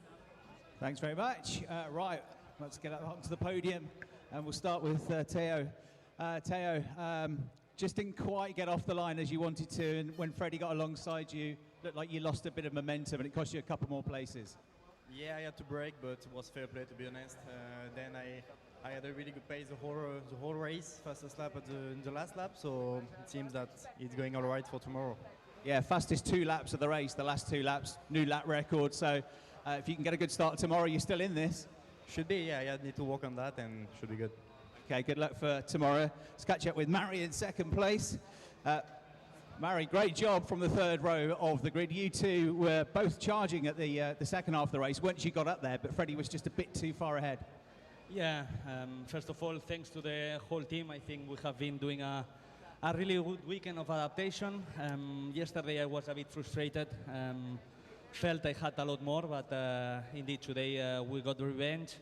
Thanks very much. Right, let's get up onto the podium, and we'll start with Teo. Teo, just didn't quite get off the line as you wanted to, and when Freddie got alongside you, looked like you lost a bit of momentum, and it cost you a couple more places. Yeah, I had to brake, but it was fair play, to be honest. Then I had a really good pace the whole race, fastest lap at the last lap, so it seems that it's going all right for tomorrow. Yeah, fastest 2 laps of the race, the last 2 laps, new lap record. So if you can get a good start tomorrow, you're still in this. Should be, yeah, need to work on that and should be good. Okay, good luck for tomorrow. Let's catch up with Mary in second place. Mary, great job from the 3rd row of the grid. You two were both charging at the second half of the race once you got up there, but Freddie was just a bit too far ahead. Yeah, first of all, thanks to the whole team. I think we have been doing a really good weekend of adaptation. Yesterday I was a bit frustrated. Felt I had a lot more, but indeed today we got revenge.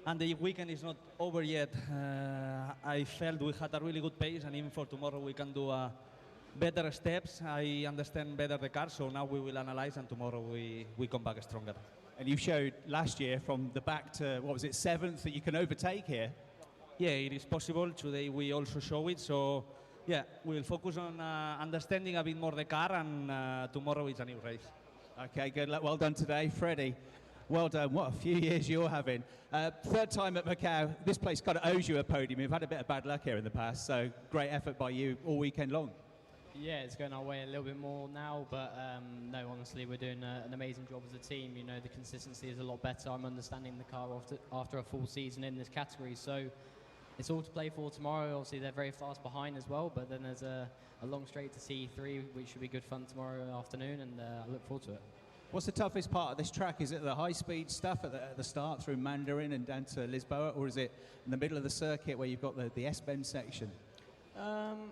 And the weekend is not over yet. I felt we had a really good pace, and even for tomorrow we can do better steps. I understand better the car, so now we will analyze, and tomorrow we come back stronger. And you showed last year from the back to, what was it, 7th, that you can overtake here? Yeah, it is possible. Today we also show it, so yeah, we'll focus on understanding a bit more the car, and tomorrow is a new race. Okay, good luck. Well done today, Freddie. Well done. What a few years you're having. 3rd time at Macau. This place kind of owes you a podium. You've had a bit of bad luck here in the past, so great effort by you all weekend long. Yeah, it's going our way a little bit more now, but no, honestly, we're doing an amazing job as a team. You know, the consistency is a lot better. I'm understanding the car after a full season in this category, so it's all to play for tomorrow. Obviously, they're very fast behind as well, but then there's a long straight to C3, which should be good fun tomorrow afternoon, and I look forward to it. What's the toughest part of this track? Is it the high-speed stuff at the start through Mandarin and down to Lisboa, or is it in the middle of the circuit where you've got the S-bend section?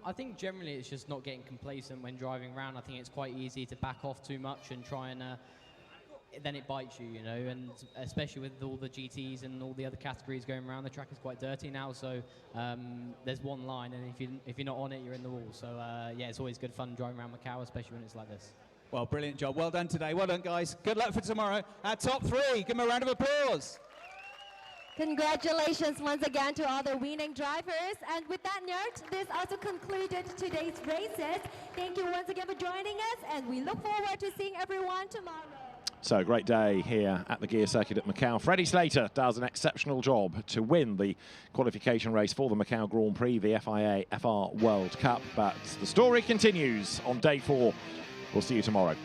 I think generally it's just not getting complacent when driving around. I think it's quite easy to back off too much and try and then it bites you, you know, and especially with all the GTs and all the other categories going around, the track is quite dirty now, so there's one line, and if you're not on it, you're in the wall. So yeah, it's always good fun driving around Macau, especially when it's like this. Well, brilliant job. Well done today. Well done, guys. Good luck for tomorrow. Our top 3. Give them a round of applause. Congratulations once again to all the winning drivers. And with that note, this also concluded today's races. Thank you once again for joining us, and we look forward to seeing everyone tomorrow. So, great day here at the gear circuit at Macau. Freddie Slater does an exceptional job to win the qualification race for the Macau Grand Prix, the FIA FR World Cup. But the story continues on day 4. We'll see you tomorrow.